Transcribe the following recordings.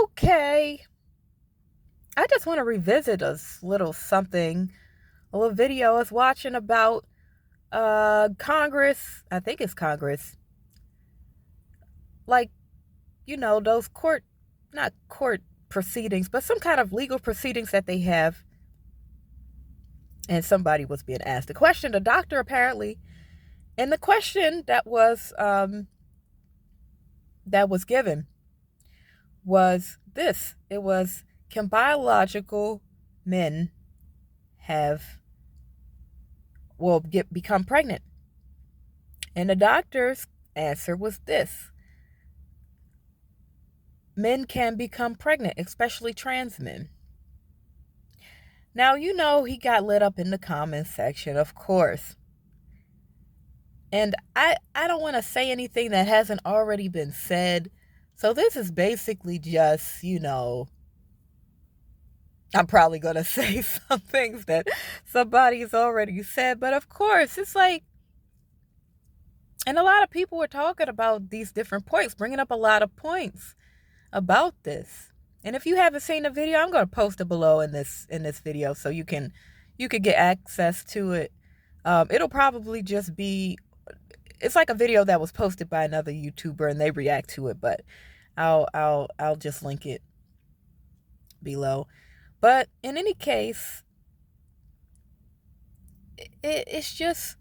Okay. I just want to revisit little something, a little video I was watching about Congress. I think it's Congress. Like, those not court proceedings, but some kind of legal proceedings that they have. And somebody was being asked a question, a doctor apparently. And the question that was given was this. It was, can biological men have become pregnant? And the doctor's answer was this: men can become pregnant, especially trans men. Now, he got lit up in the comments section, of course. And I don't want to say anything that hasn't already been said. So this is basically just, I'm probably going to say some things that somebody's already said. But of course, it's like, and a lot of people were talking about these different points, bringing up a lot of points about this. And if you haven't seen the video, I'm going to post it below in this video so you could get access to it. It'll probably just be, it's like a video that was posted by another YouTuber and they react to it, but I'll just link it below. But in any case, it's just,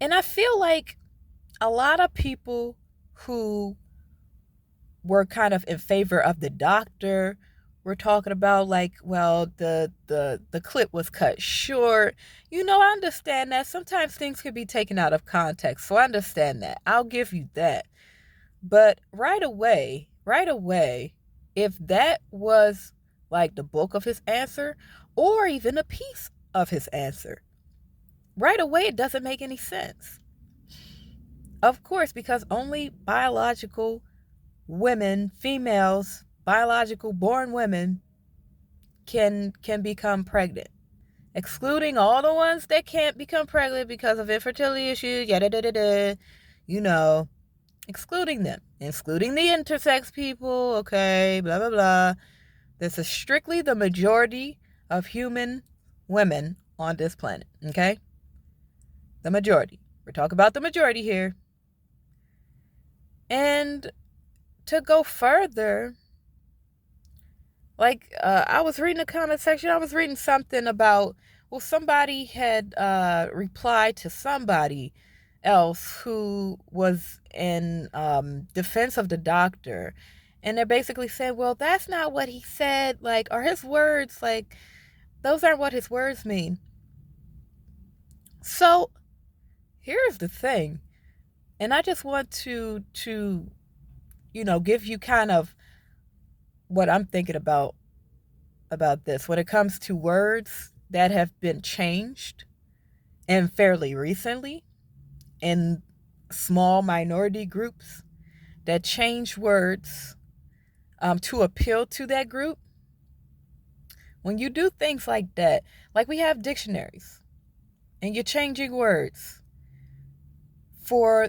and I feel like a lot of people who were kind of in favor of the doctor were talking about, like, well, the clip was cut short. I understand that sometimes things could be taken out of context, so I understand that. I'll give you that. But right away, if that was like the bulk of his answer or even a piece of his answer, right away it doesn't make any sense. Of course, because only biological women, females, biological born women can become pregnant, excluding all the ones that can't become pregnant because of infertility issues, yada da da da, excluding them, excluding the intersex people, okay, blah blah blah. This is strictly the majority of human women on this planet, okay? The majority. We're talking about the majority here. And to go further, like, I was reading the comment section, I was reading something about, well, somebody had replied to somebody else who was in defense of the doctor. And they're basically saying, well, that's not what he said, like, or his words, like, those aren't what his words mean. So here's the thing. And I just want to give you kind of what I'm thinking about this when it comes to words that have been changed, and fairly recently, in small minority groups that change words to appeal to that group. When you do things like that, like we have dictionaries, and you're changing words for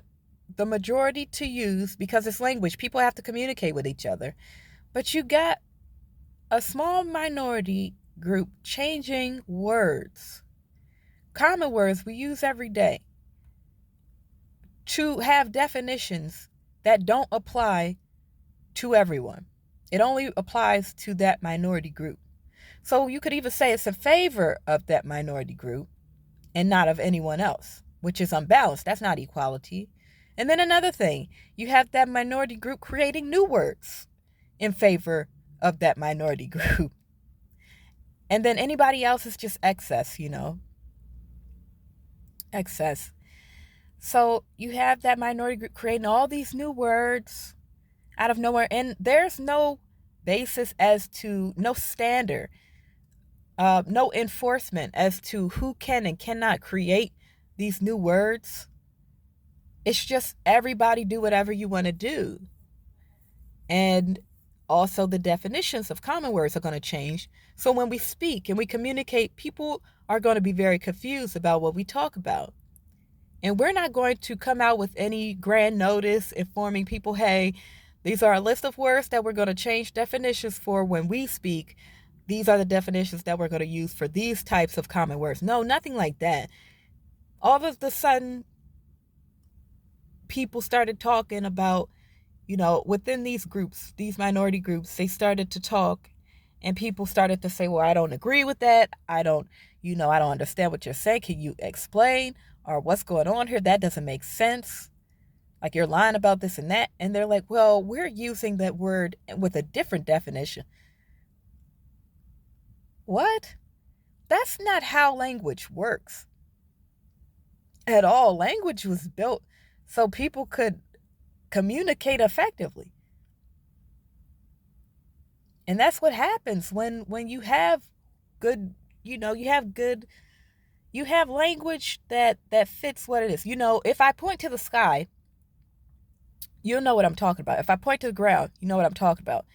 the majority to use because it's language, people have to communicate with each other. But you got a small minority group changing words, common words we use every day, to have definitions that don't apply to everyone. It only applies to that minority group. So you could even say it's in favor of that minority group and not of anyone else, which is unbalanced. That's not equality. And then another thing, you have that minority group creating new words in favor of that minority group. And then anybody else is just excess, excess. So you have that minority group creating all these new words out of nowhere, and there's no basis as to, no standard, no enforcement as to who can and cannot create these new words. It's just everybody do whatever you want to do. And also the definitions of common words are going to change. So when we speak and we communicate, people are going to be very confused about what we talk about. And we're not going to come out with any grand notice informing people, hey, These are a list of words that we're going to change definitions for when we speak. These are the definitions that we're going to use for these types of common words. No, nothing like that. All of a sudden, people started talking about, within these groups, these minority groups, they started to talk, and people started to say, well, I don't agree with that. I don't understand what you're saying. Can you explain? Or what's going on here? That doesn't make sense. Like, you're lying about this and that. And they're like, well, we're using that word with a different definition. What? That's not how language works at all. Language was built so people could communicate effectively. And that's what happens when you have good, you have language that fits what it is. If I point to the sky, you'll know what I'm talking about. If I point to the ground, you know what I'm talking about.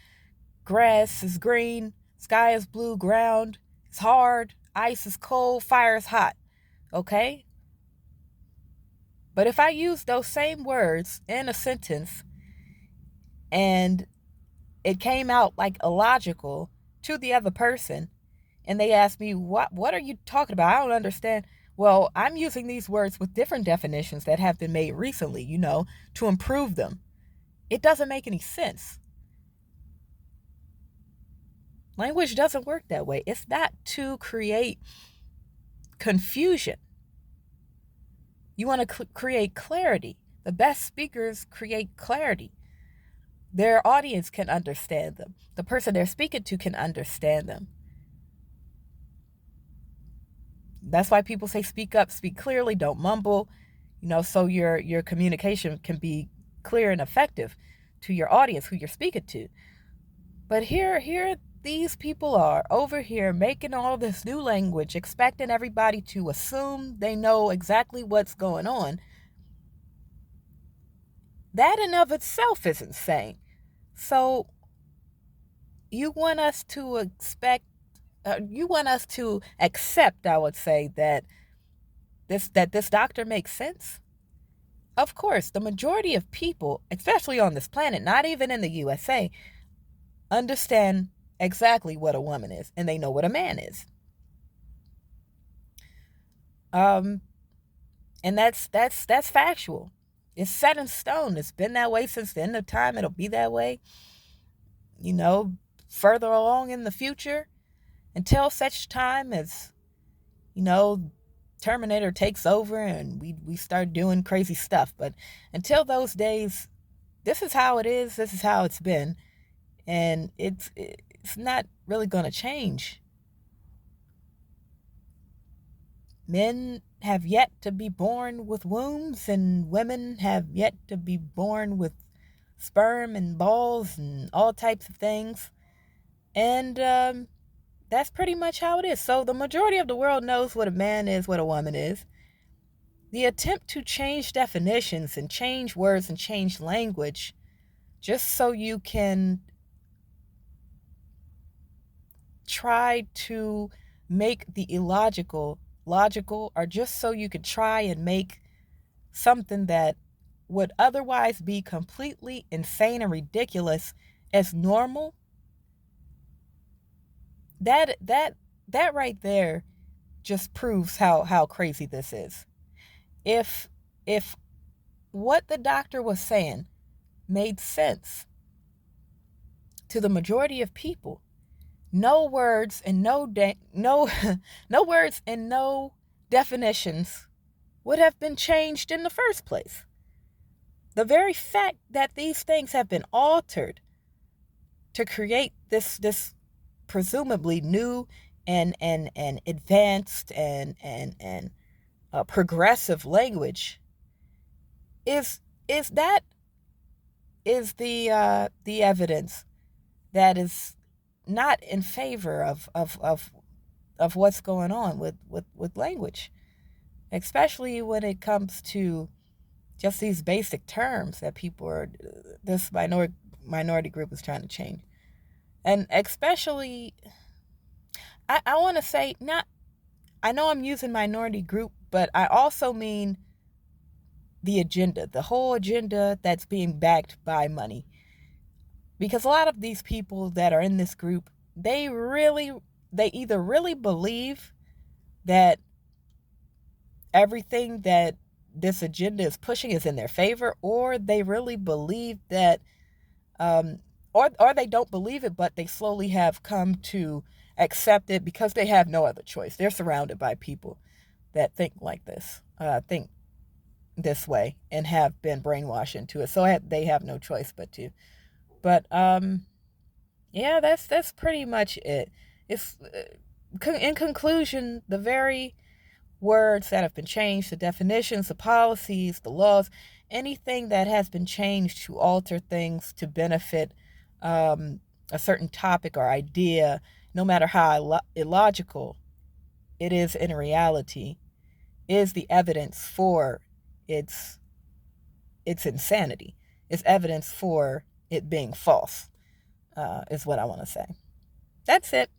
Grass is green, sky is blue, ground is hard, ice is cold, fire is hot. Okay? But if I use those same words in a sentence and it came out like illogical to the other person, and they ask me, what are you talking about? I don't understand. Well, I'm using these words with different definitions that have been made recently, to improve them. It doesn't make any sense. Language doesn't work that way. It's not to create confusion. You want to create clarity. The best speakers create clarity. Their audience can understand them. The person they're speaking to can understand them. That's why people say speak up, speak clearly, don't mumble, so your communication can be clear and effective to your audience, who you're speaking to. But here these people are over here making all this new language, expecting everybody to assume they know exactly what's going on. That in of itself is insane. So you want us to accept, I would say, that this doctor makes sense? Of course, the majority of people, especially on this planet, not even in the USA, understand exactly what a woman is, and they know what a man is. And that's factual. It's set in stone. It's been that way since the end of time. It'll be that way, further along in the future, until such time as, Terminator takes over and we start doing crazy stuff. But until those days, this is how it is. This is how it's been. And it's not really going to change. Men have yet to be born with wombs, and women have yet to be born with sperm and balls and all types of things. And that's pretty much how it is. So the majority of the world knows what a man is, what a woman is. The attempt to change definitions and change words and change language just so you can try to make the illogical logical, or just so you could try and make something that would otherwise be completely insane and ridiculous as normal, that right there just proves how crazy this is. If what the doctor was saying made sense to the majority of people, no words and no words and no definitions would have been changed in the first place. The very fact that these things have been altered to create this presumably new and advanced and progressive language is the evidence that is not in favor of what's going on with language, especially when it comes to just these basic terms that this minority group is trying to change. And especially, I want to say, I know I'm using minority group, but I also mean the agenda, the whole agenda that's being backed by money. Because a lot of these people that are in this group, they either really believe that everything that this agenda is pushing is in their favor, or they really believe that, um, or they don't believe it, but they slowly have come to accept it because they have no other choice. They're surrounded by people that think like this, think this way, and have been brainwashed into it. So they have no choice but to. But yeah, that's pretty much it. If in conclusion, the very words that have been changed, the definitions, the policies, the laws, anything that has been changed to alter things to benefit a certain topic or idea, no matter how illogical it is in reality, is the evidence for its its insanity. It's evidence for it being false, is what I want to say. That's it.